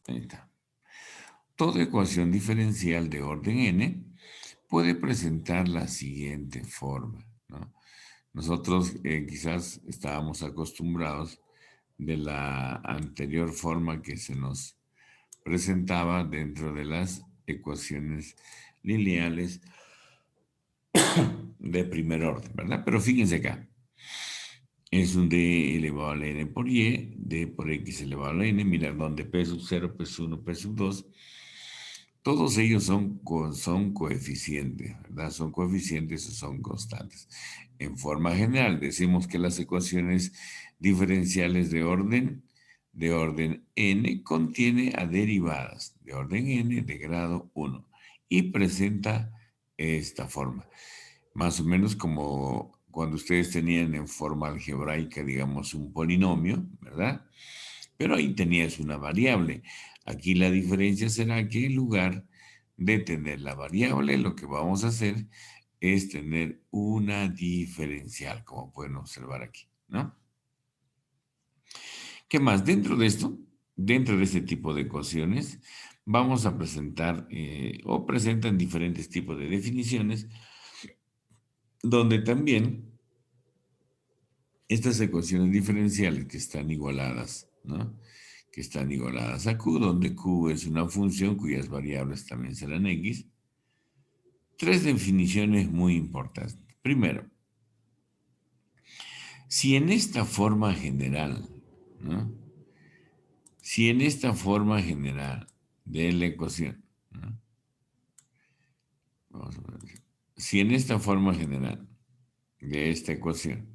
Ahí está. Toda ecuación diferencial de orden n puede presentar la siguiente forma, ¿no? Nosotros quizás estábamos acostumbrados de la anterior forma que se nos presentaba dentro de las ecuaciones lineales de primer orden, ¿verdad? Pero fíjense acá, es un d elevado a la n por y, d por x elevado a la n, mira, donde p sub 0, p sub 1, p sub 2, todos ellos son coeficientes, ¿verdad? Son coeficientes o son constantes. En forma general, decimos que las ecuaciones diferenciales de orden n contiene a derivadas de orden n de grado 1 y presenta esta forma. Más o menos como cuando ustedes tenían en forma algebraica, digamos, un polinomio, ¿verdad? Pero ahí tenías una variable. Aquí la diferencia será que en lugar de tener la variable, lo que vamos a hacer es tener una diferencial, como pueden observar aquí, ¿no? ¿Qué más? Dentro de esto, dentro de este tipo de ecuaciones, vamos a presentar o presentan diferentes tipos de definiciones, donde también estas ecuaciones diferenciales que están igualadas, ¿no? Que están igualadas a Q, donde Q es una función cuyas variables también serán X. Tres definiciones muy importantes. Primero, si en esta forma general, ¿no? Si en esta forma general de la ecuación, ¿no? Vamos a ver, si en esta forma general de esta ecuación,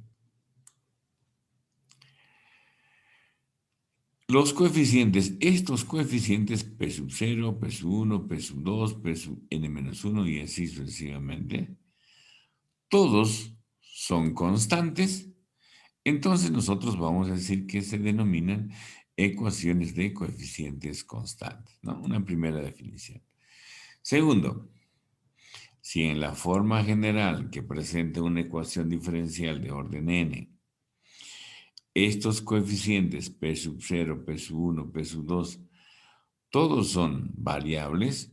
los coeficientes, estos coeficientes P sub 0, P sub 1, P sub 2, P sub n-1 y así sucesivamente, todos son constantes, entonces nosotros vamos a decir que se denominan ecuaciones de coeficientes constantes, ¿no? Una primera definición. Segundo, si en la forma general que presenta una ecuación diferencial de orden n, estos coeficientes P sub 0, P sub 1, P sub 2, todos son variables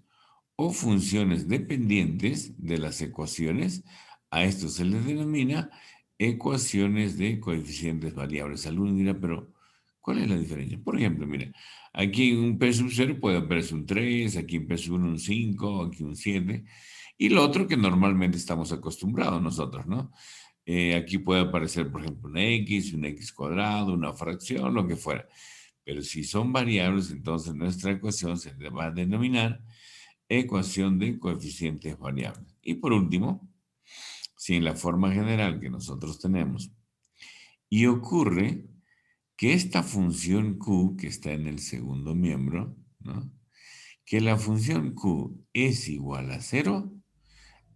o funciones dependientes de las ecuaciones. A esto se les denomina ecuaciones de coeficientes variables. Algunos dirán, pero ¿cuál es la diferencia? Por ejemplo, mira, aquí en un P sub 0 puede aparecer un 3, aquí en P sub 1 un 5, aquí un 7, y lo otro que normalmente estamos acostumbrados nosotros, ¿no? Aquí puede aparecer, por ejemplo, un X cuadrado, una fracción, lo que fuera. Pero si son variables, entonces nuestra ecuación se va a denominar ecuación de coeficientes variables. Y por último, si en la forma general que nosotros tenemos, y ocurre que esta función Q, que está en el segundo miembro, ¿no? Que la función Q es igual a 0,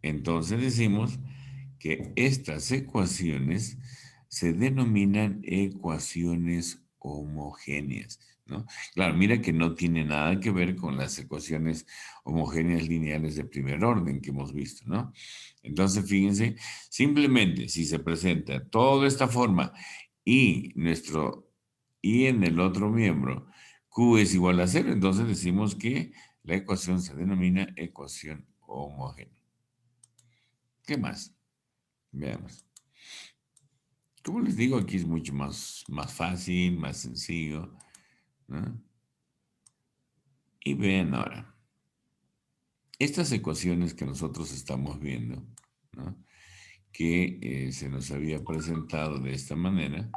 entonces decimos que estas ecuaciones se denominan ecuaciones homogéneas, ¿no? Claro, mira que no tiene nada que ver con las ecuaciones homogéneas lineales de primer orden que hemos visto, ¿no? Entonces, fíjense, simplemente si se presenta toda esta forma y en el otro miembro Q es igual a 0, entonces decimos que la ecuación se denomina ecuación homogénea. ¿Qué más? Veamos. Como les digo, aquí es mucho más fácil, más sencillo, ¿no? Y vean ahora, estas ecuaciones que nosotros estamos viendo, ¿no? Que se nos había presentado de esta manera,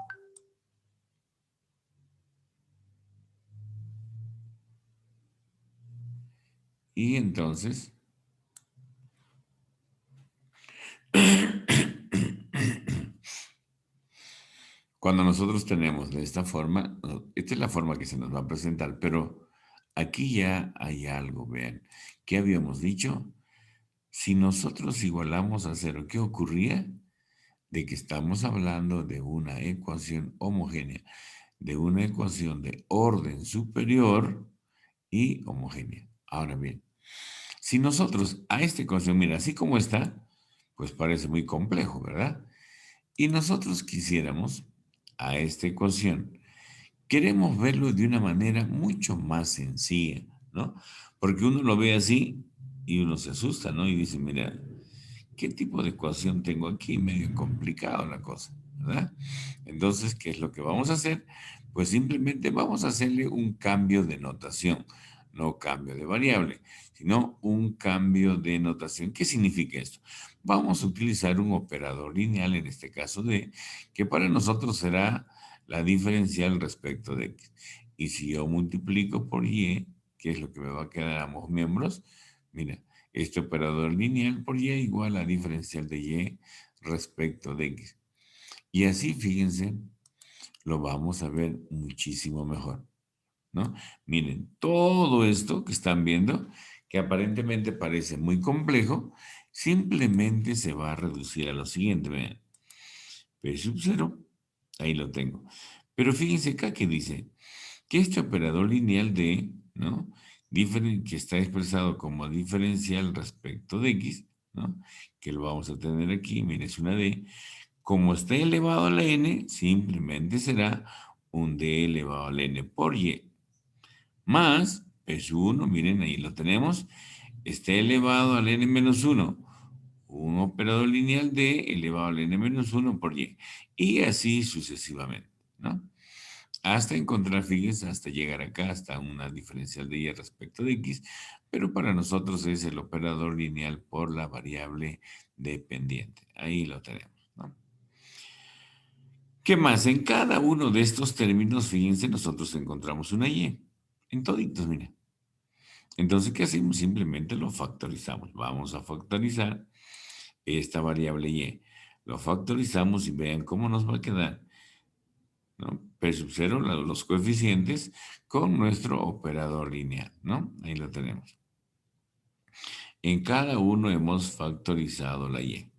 y entonces, cuando nosotros tenemos de esta forma, esta es la forma que se nos va a presentar, pero aquí ya hay algo, vean, ¿qué habíamos dicho? Si nosotros igualamos a 0, ¿qué ocurría? De que estamos hablando de una ecuación homogénea, de una ecuación de orden superior y homogénea. Ahora bien, si nosotros a esta ecuación, mira, así como está, pues parece muy complejo, ¿verdad? Y nosotros quisiéramos a esta ecuación queremos verlo de una manera mucho más sencilla, ¿no? Porque uno lo ve así y uno se asusta, ¿no? Y dice, mira, ¿qué tipo de ecuación tengo aquí? Medio complicado la cosa, ¿verdad? Entonces, ¿qué es lo que vamos a hacer? Pues simplemente vamos a hacerle un cambio de notación, no cambio de variable, sino un cambio de notación. ¿Qué significa esto? Vamos a utilizar un operador lineal, en este caso de, que para nosotros será la diferencial respecto de x. Y si yo multiplico por y, ¿qué es lo que me va a quedar a ambos miembros? Mira, este operador lineal por y igual a diferencial de y respecto de x. Y así, fíjense, lo vamos a ver muchísimo mejor, ¿no? Miren, todo esto que están viendo, que aparentemente parece muy complejo, simplemente se va a reducir a lo siguiente, vean, p sub 0, ahí lo tengo. Pero fíjense acá que dice que este operador lineal de, ¿no? Que está expresado como diferencial respecto de x, ¿no? Que lo vamos a tener aquí, miren, es una d, como está elevado a la n, simplemente será un d elevado a la n por y, más p sub 1, miren, ahí lo tenemos, está elevado al n menos 1, un operador lineal de elevado al n menos 1 por y así sucesivamente, ¿no? Hasta encontrar, fíjense, hasta llegar acá, hasta una diferencial de y respecto de x, pero para nosotros es el operador lineal por la variable dependiente. Ahí lo tenemos, ¿no? ¿Qué más? En cada uno de estos términos, fíjense, nosotros encontramos una y. En toditos, mira. Entonces, ¿qué hacemos? Simplemente lo factorizamos. Vamos a factorizar esta variable y. Lo factorizamos y vean cómo nos va a quedar, ¿no? P sub 0, los coeficientes, con nuestro operador lineal, ¿no? Ahí lo tenemos. En cada uno hemos factorizado la y.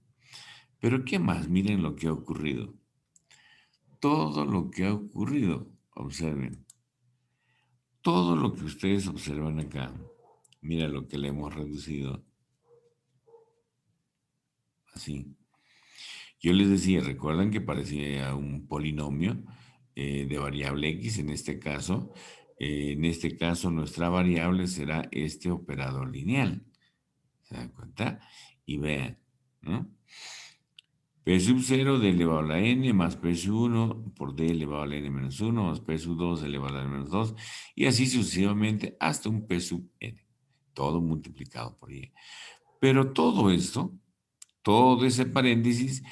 Pero ¿qué más? Miren lo que ha ocurrido. Todo lo que ha ocurrido, observen. Todo lo que ustedes observan acá, mira lo que le hemos reducido, así. Yo les decía, recuerdan que parecía un polinomio de variable x en este caso. En este caso, nuestra variable será este operador lineal. ¿Se dan cuenta? Y vean, ¿no? P sub 0 d elevado a la n más P sub 1 por d elevado a la n menos 1 más P sub 2 elevado a la n menos 2 y así sucesivamente hasta un P sub n. Todo multiplicado por y. Pero todo esto, todo ese paréntesis,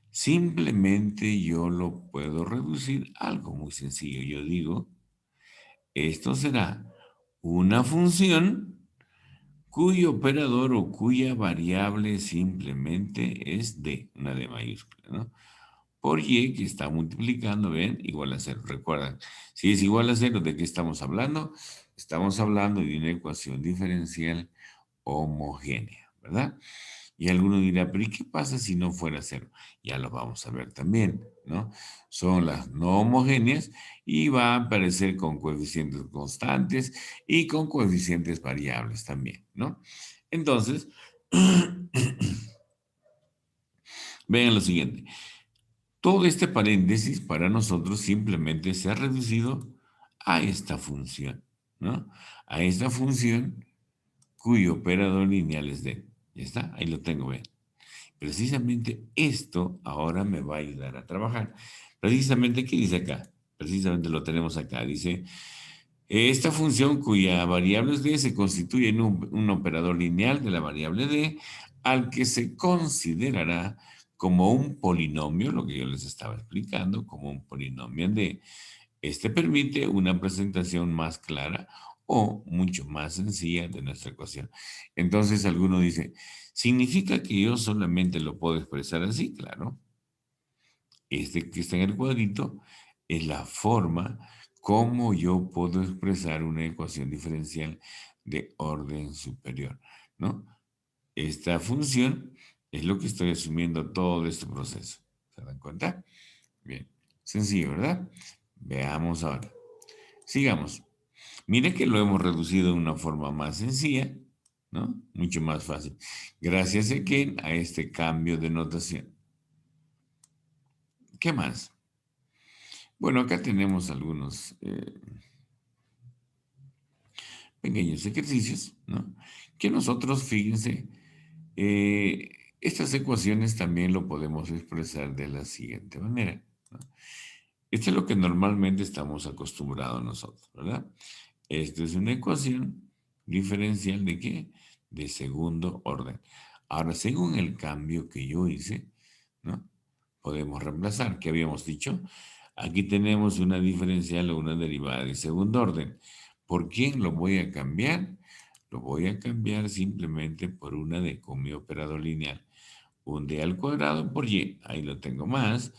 simplemente yo lo puedo reducir a algo muy sencillo. Yo digo, esto será una función cuyo operador o cuya variable simplemente es d, una d mayúscula, ¿no? Por y que está multiplicando, ¿ven? Igual a 0. Recuerdan, si es igual a 0, ¿de qué estamos hablando? Estamos hablando de una ecuación diferencial homogénea, ¿verdad? Y alguno dirá, pero ¿y qué pasa si no fuera 0? Ya lo vamos a ver también, ¿no? Son las no homogéneas y va a aparecer con coeficientes constantes y con coeficientes variables también, ¿no? Entonces, vean lo siguiente. Todo este paréntesis para nosotros simplemente se ha reducido a esta función, ¿no? A esta función cuyo operador lineal es d. Ya está, ahí lo tengo, vean. Precisamente esto ahora me va a ayudar a trabajar. Precisamente, ¿qué dice acá? Precisamente lo tenemos acá. Dice, esta función cuya variable es d se constituye en un operador lineal de la variable d al que se considerará como un polinomio, lo que yo les estaba explicando, como un polinomio en d. Este permite una presentación más clara o mucho más sencilla de nuestra ecuación. Entonces alguno dice, ¿significa que yo solamente lo puedo expresar así? Claro. Este que está en el cuadrito es la forma como yo puedo expresar una ecuación diferencial de orden superior, ¿no? Esta función es lo que estoy asumiendo todo este proceso. ¿Se dan cuenta? Bien, sencillo, ¿verdad? Veamos ahora. Sigamos. Mire que lo hemos reducido de una forma más sencilla, ¿no? Mucho más fácil. Gracias a este cambio de notación. ¿Qué más? Bueno, acá tenemos algunos pequeños ejercicios, ¿no? Que nosotros, fíjense, eh, estas ecuaciones también lo podemos expresar de la siguiente manera, ¿no? Esto es lo que normalmente estamos acostumbrados nosotros, ¿verdad? Esto es una ecuación diferencial de qué? De segundo orden. Ahora, según el cambio que yo hice, ¿no? Podemos reemplazar. ¿Qué habíamos dicho? Aquí tenemos una diferencial o una derivada de segundo orden. ¿Por quién lo voy a cambiar? Lo voy a cambiar simplemente por una de con mi operador lineal. Un d al cuadrado por y. Ahí lo tengo más.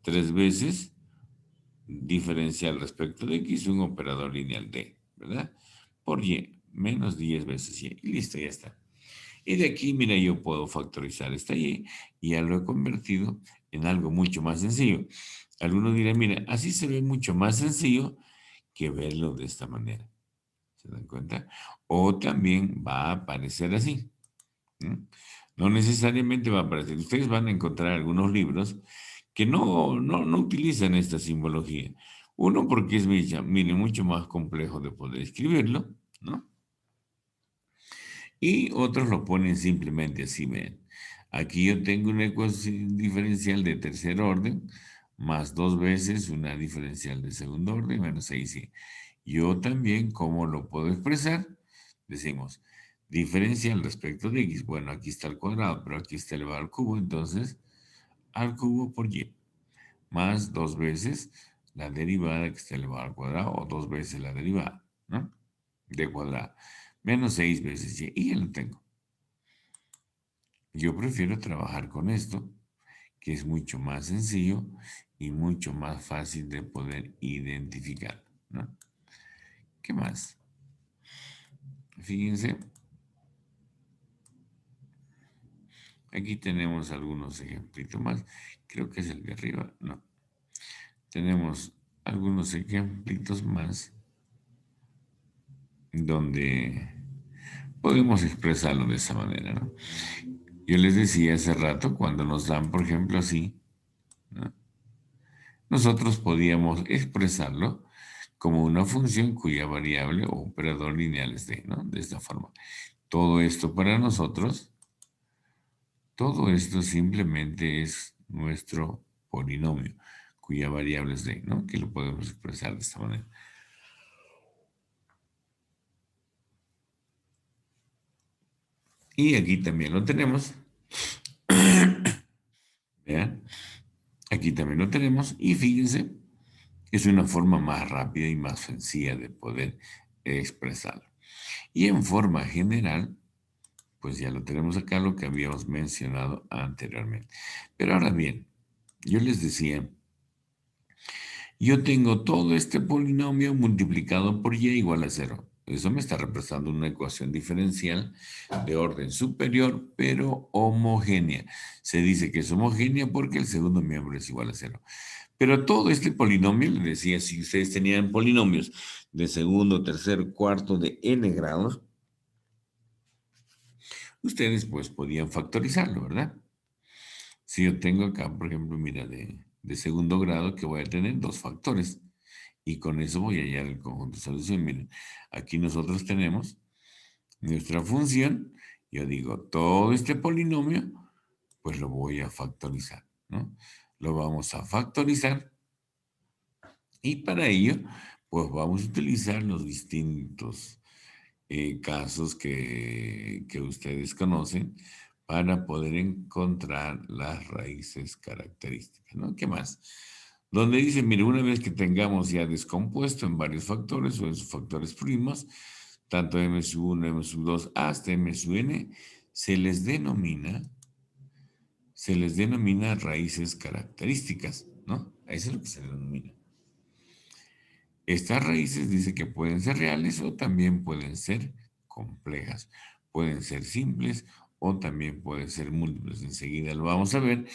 3 veces diferencial respecto de x, un operador lineal d, ¿verdad? Por y, menos 10 veces y. Y listo, ya está. Y de aquí, mira, yo puedo factorizar esta y ya lo he convertido en algo mucho más sencillo. Algunos dirán, mira, así se ve mucho más sencillo que verlo de esta manera. ¿Se dan cuenta? O también va a aparecer así. ¿No? No necesariamente va a aparecer. Ustedes van a encontrar algunos libros que no utilizan esta simbología. Uno, porque es, mire, mucho más complejo de poder escribirlo, ¿no? Y otros lo ponen simplemente así, ven. Aquí yo tengo una ecuación diferencial de tercer orden, más 2 veces una diferencial de segundo orden, menos 6y. Yo también, ¿cómo lo puedo expresar? Decimos, diferencial respecto de x. Bueno, aquí está el cuadrado, pero aquí está elevado al cubo, entonces, al cubo por y. Más 2 veces la derivada que está elevado al cuadrado, o 2 veces la derivada, ¿no? De cuadrado. Menos 6 veces y ya lo tengo. Yo prefiero trabajar con esto, que es mucho más sencillo y mucho más fácil de poder identificar, ¿no? ¿Qué más? Fíjense, aquí tenemos algunos ejemplitos más. Creo que es el de arriba, no. Tenemos algunos ejemplitos más donde podemos expresarlo de esa manera, ¿no? Yo les decía hace rato, cuando nos dan, por ejemplo, así, ¿no? Nosotros podíamos expresarlo como una función cuya variable o operador lineal es d, ¿no? De esta forma. Todo esto para nosotros, todo esto simplemente es nuestro polinomio, cuya variable es d, ¿no? Que lo podemos expresar de esta manera. Y aquí también lo tenemos. ¿Vean? Aquí también lo tenemos. Y fíjense, es una forma más rápida y más sencilla de poder expresarlo. Y en forma general, pues ya lo tenemos acá, lo que habíamos mencionado anteriormente. Pero ahora bien, yo les decía, yo tengo todo este polinomio multiplicado por y igual a 0. Eso me está representando una ecuación diferencial de orden superior, pero homogénea. Se dice que es homogénea porque el segundo miembro es igual a 0. Pero todo este polinomio, les decía, si ustedes tenían polinomios de segundo, tercer, cuarto, de n grados, ustedes pues podían factorizarlo, ¿verdad? Si yo tengo acá, por ejemplo, mira, de segundo grado, que voy a tener dos factores. Y con eso voy a hallar el conjunto de solución. Miren, aquí nosotros tenemos nuestra función. Yo digo, todo este polinomio, pues lo voy a factorizar, ¿no? Lo vamos a factorizar. Y para ello, pues vamos a utilizar los distintos casos que ustedes conocen para poder encontrar las raíces características, ¿no? ¿Qué más? Donde dice, mire, una vez que tengamos ya descompuesto en varios factores o en sus factores primos, tanto m sub 1, m sub 2 hasta m sub n, se les denomina, raíces características, ¿no? Eso es lo que se denomina. Estas raíces dice que pueden ser reales o también pueden ser complejas. Pueden ser simples o también pueden ser múltiples. Enseguida lo vamos a ver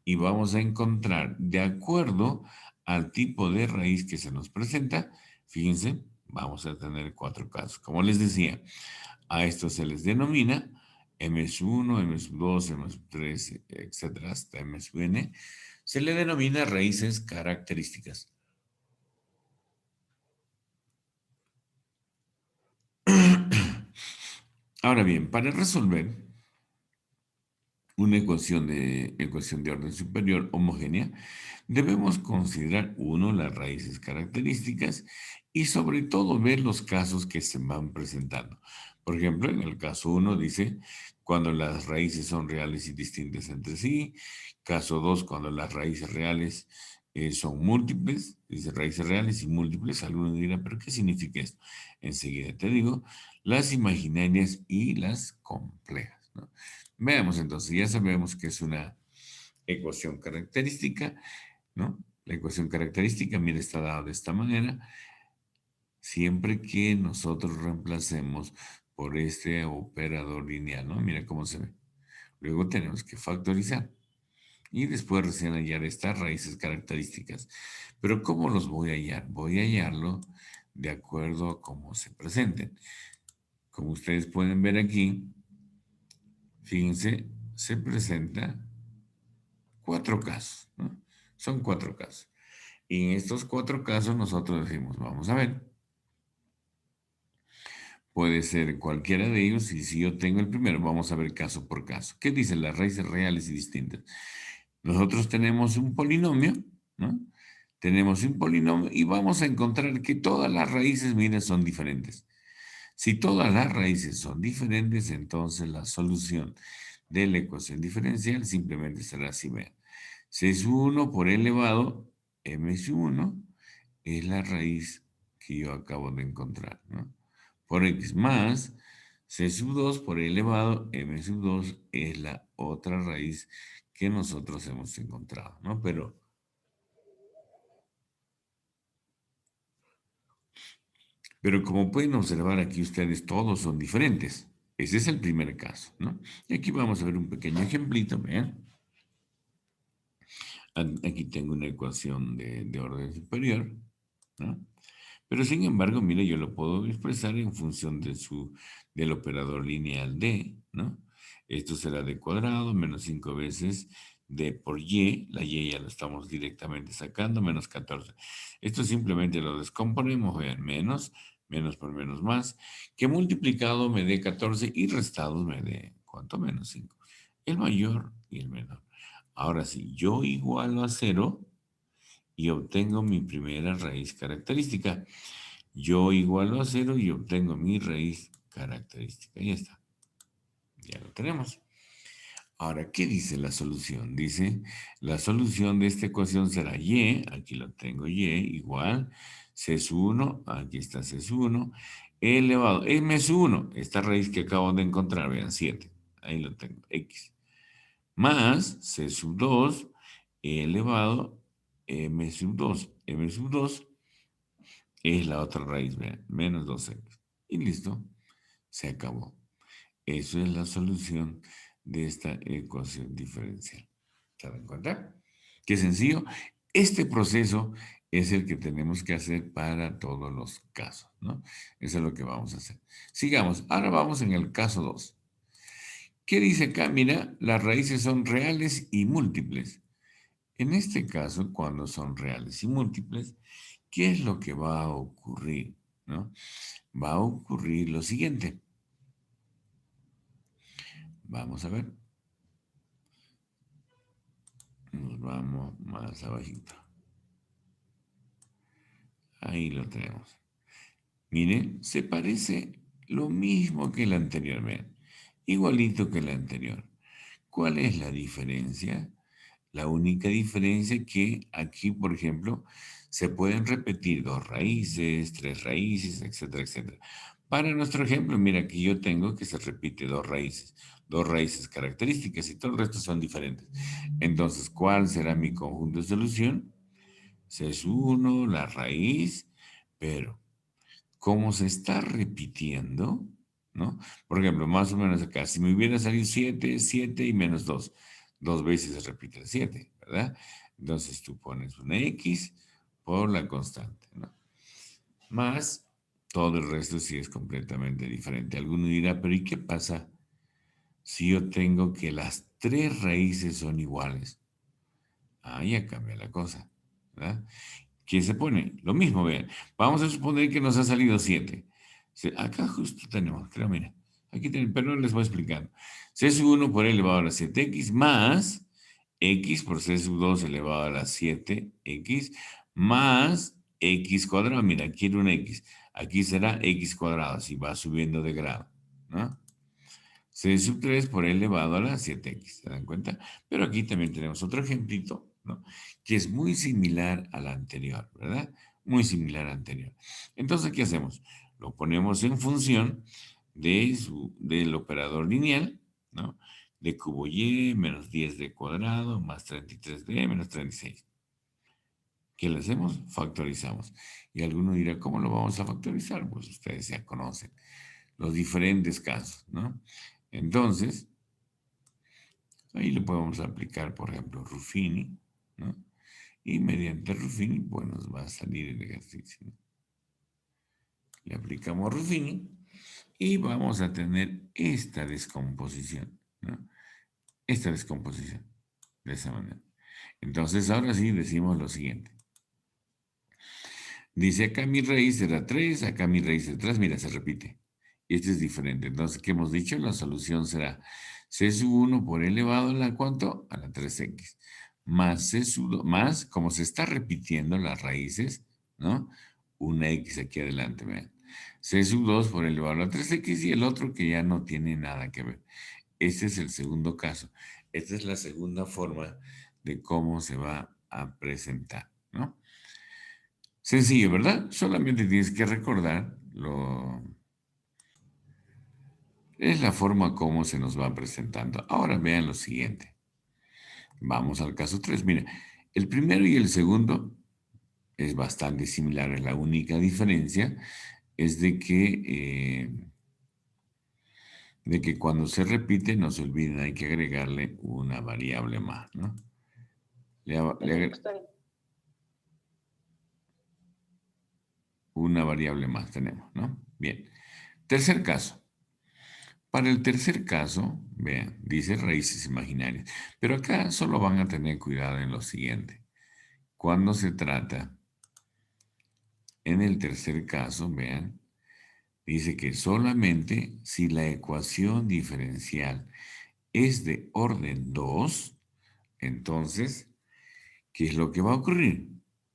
y vamos a encontrar, de acuerdo al tipo de raíz que se nos presenta, fíjense, vamos a tener 4 casos. Como les decía, a estos se les denomina M1, M2, M3, etcétera, hasta M n, se le denomina raíces características. Ahora bien, para resolver una ecuación de orden superior homogénea, debemos considerar, uno, las raíces características y sobre todo ver los casos que se van presentando. Por ejemplo, en el caso uno dice cuando las raíces son reales y distintas entre sí. Caso 2, cuando las raíces reales son múltiples, dice raíces reales y múltiples. Algunos dirán, ¿pero qué significa esto? Enseguida te digo, las imaginarias y las complejas, ¿no? Veamos entonces, ya sabemos que es una ecuación característica, ¿no? La ecuación característica, mira, está dada de esta manera, siempre que nosotros reemplacemos por este operador lineal, ¿no? Mira cómo se ve. Luego tenemos que factorizar y después recién hallar estas raíces características. Pero ¿cómo los voy a hallar? Voy a hallarlo de acuerdo a cómo se presenten. Como ustedes pueden ver aquí, fíjense, se presenta cuatro casos, ¿no? Son cuatro casos. Y en estos cuatro casos nosotros decimos, vamos a ver, puede ser cualquiera de ellos y si yo tengo el primero, vamos a ver caso por caso. ¿Qué dicen las raíces reales y distintas? Nosotros tenemos un polinomio, ¿no? Tenemos un polinomio y vamos a encontrar que todas las raíces, miren, son diferentes. Si todas las raíces son diferentes, entonces la solución de la ecuación diferencial simplemente será así, vean. C sub 1 por elevado m sub 1 es la raíz que yo acabo de encontrar, ¿no? Por x más c sub 2 por elevado m sub 2 es la otra raíz que nosotros hemos encontrado, ¿no? Pero como pueden observar aquí ustedes, todos son diferentes. Ese es el primer caso, ¿no? Y aquí vamos a ver un pequeño ejemplito, vean. Aquí tengo una ecuación de orden superior, ¿no? Pero sin embargo, mire, yo lo puedo expresar en función del operador lineal d, ¿no? Esto será d cuadrado menos 5 veces d por y. La y ya la estamos directamente sacando, menos 14. Esto simplemente lo descomponemos, vean, menos por menos más, que multiplicado me dé 14 y restados me dé, ¿cuánto? Menos 5. El mayor y el menor. Ahora sí, yo igualo a 0 y obtengo mi primera raíz característica. Yo igualo a 0 y obtengo mi raíz característica. Ya está. Ya lo tenemos. Ahora, ¿qué dice la solución? Dice, la solución de esta ecuación será y, aquí lo tengo y, igual, c sub 1, aquí está c sub 1, elevado, m sub 1, esta raíz que acabo de encontrar, vean, 7, ahí lo tengo, x, más c sub 2, elevado, m sub 2 es la otra raíz, vean, menos 2x. Y listo, se acabó. Eso es la solución de esta ecuación diferencial. ¿Se dan cuenta? Qué sencillo. Este proceso es el que tenemos que hacer para todos los casos, ¿no? Eso es lo que vamos a hacer. Sigamos. Ahora vamos en el caso 2. ¿Qué dice acá? Mira, las raíces son reales y múltiples. En este caso, cuando son reales y múltiples, ¿qué es lo que va a ocurrir? ¿No? Va a ocurrir lo siguiente. Vamos a ver. Nos vamos más abajito. Ahí lo tenemos. Miren, se parece lo mismo que el anterior, vean. Igualito que el anterior. ¿Cuál es la diferencia? La única diferencia que aquí, por ejemplo, se pueden repetir dos raíces, tres raíces, etcétera, etcétera. Para nuestro ejemplo, mira, aquí yo tengo que se repite dos raíces características y todo el resto son diferentes. Entonces, ¿cuál será mi conjunto de solución? C es 1, la raíz, pero como se está repitiendo, ¿no? Por ejemplo, más o menos acá, si me hubiera salido 7, 7 y menos 2, dos veces se repite el 7, ¿verdad? Entonces tú pones una X por la constante, ¿no? Más todo el resto sí es completamente diferente. Alguno dirá, pero ¿y qué pasa si yo tengo que las tres raíces son iguales? Ah, ya cambia la cosa, ¿verdad? ¿Qué se pone? Lo mismo, vean. Vamos a suponer que nos ha salido 7. Acá justo tenemos, creo, mira. Aquí tienen, pero les voy explicando. C sub 1 por e elevado a la 7x más x por c sub 2 elevado a la 7x más x cuadrado. Mira, aquí era un x. Aquí será x cuadrado, así va subiendo de grado, ¿no? C sub 3 por e elevado a la 7x, ¿se dan cuenta? Pero aquí también tenemos otro ejemplito, ¿no? Que es muy similar al anterior, ¿verdad? Muy similar al anterior. Entonces, ¿qué hacemos? Lo ponemos en función del operador lineal, ¿no? De cubo y menos 10d cuadrado más 33d menos 36. ¿Qué le hacemos? Factorizamos. Y alguno dirá, ¿cómo lo vamos a factorizar? Pues ustedes ya conocen los diferentes casos, ¿no? Entonces, ahí le podemos aplicar, por ejemplo, Ruffini, ¿no? Y mediante Ruffini, pues nos va a salir el ejercicio, ¿no? Le aplicamos Ruffini y vamos a tener esta descomposición, ¿no? Esta descomposición, de esa manera. Entonces, ahora sí decimos lo siguiente. Dice, acá mi raíz era 3, acá mi raíz era 3, mira, se repite. Y este es diferente. Entonces, ¿qué hemos dicho? La solución será C sub 1 por elevado a la, ¿cuánto? A la 3x. Más C sub 2, más, como se está repitiendo las raíces, ¿no? Una x aquí adelante, vean. C sub 2 por elevado a la 3x y el otro que ya no tiene nada que ver. Este es el segundo caso. Esta es la segunda forma de cómo se va a presentar, ¿no? Sencillo, ¿verdad? Solamente tienes que recordar es la forma como se nos va presentando. Ahora vean lo siguiente. Vamos al caso 3. Mira, el primero y el segundo es bastante similar. La única diferencia es de que cuando se repite, no se olviden, hay que agregarle una variable más, ¿no? Una variable más tenemos, ¿no? Bien. Tercer caso. Para el tercer caso, vean, dice raíces imaginarias, pero acá solo van a tener cuidado en lo siguiente. Cuando se trata, en el tercer caso, vean, dice que solamente si la ecuación diferencial es de orden 2, entonces, ¿qué es lo que va a ocurrir?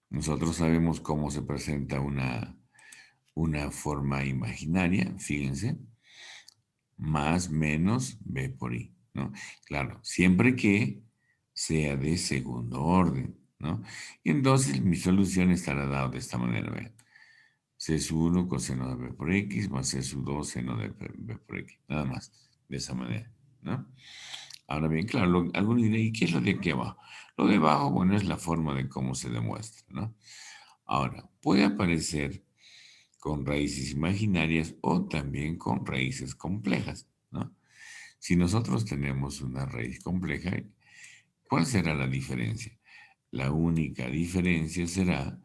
Nosotros sabemos cómo se presenta una forma imaginaria, fíjense, más menos b por i, ¿no? Claro, siempre que sea de segundo orden, ¿no? Y entonces mi solución estará dada de esta manera, vean. C sub 1 coseno de b por x más C sub 2 seno de b por x, nada más, de esa manera, ¿no? Ahora bien, claro, algunos dirán, ¿y qué es lo de aquí abajo? Lo de abajo, bueno, es la forma de cómo se demuestra, ¿no? Ahora, puede aparecer con raíces imaginarias o también con raíces complejas, ¿no? Si nosotros tenemos una raíz compleja, ¿cuál será la diferencia? La única diferencia será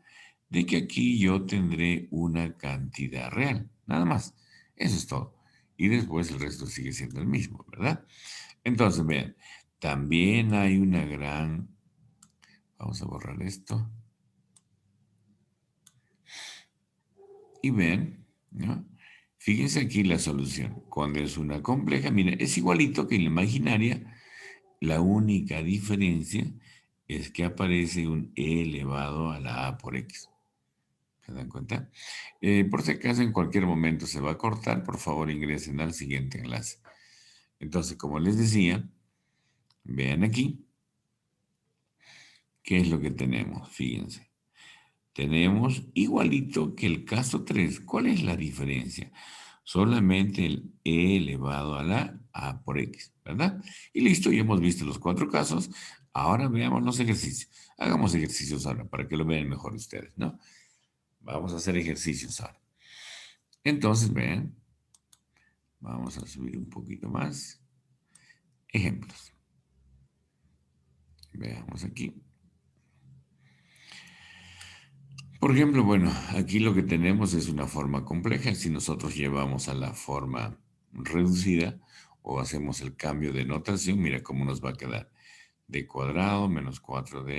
de que aquí yo tendré una cantidad real, nada más. Eso es todo. Y después el resto sigue siendo el mismo, ¿verdad? Entonces, vean, también hay una gran... Vamos a borrar esto. Y ven, ¿no? Fíjense aquí la solución. Cuando es una compleja, miren, es igualito que en la imaginaria. La única diferencia es que aparece un e elevado a la a por x. ¿Se dan cuenta? Por si acaso en cualquier momento se va a cortar, por favor ingresen al siguiente enlace. Entonces, como les decía, vean aquí, ¿qué es lo que tenemos? Fíjense. Tenemos igualito que el caso 3. ¿Cuál es la diferencia? Solamente el e elevado a la a por x, ¿verdad? Y listo, ya hemos visto los 4 casos. Ahora veamos los ejercicios. Hagamos ejercicios ahora para que lo vean mejor ustedes, ¿no? Vamos a hacer ejercicios ahora. Entonces, vean, vamos a subir un poquito más. Ejemplos. Veamos aquí. Por ejemplo, bueno, aquí lo que tenemos es una forma compleja. Si nosotros llevamos a la forma reducida o hacemos el cambio de notación, mira cómo nos va a quedar. D cuadrado menos 4d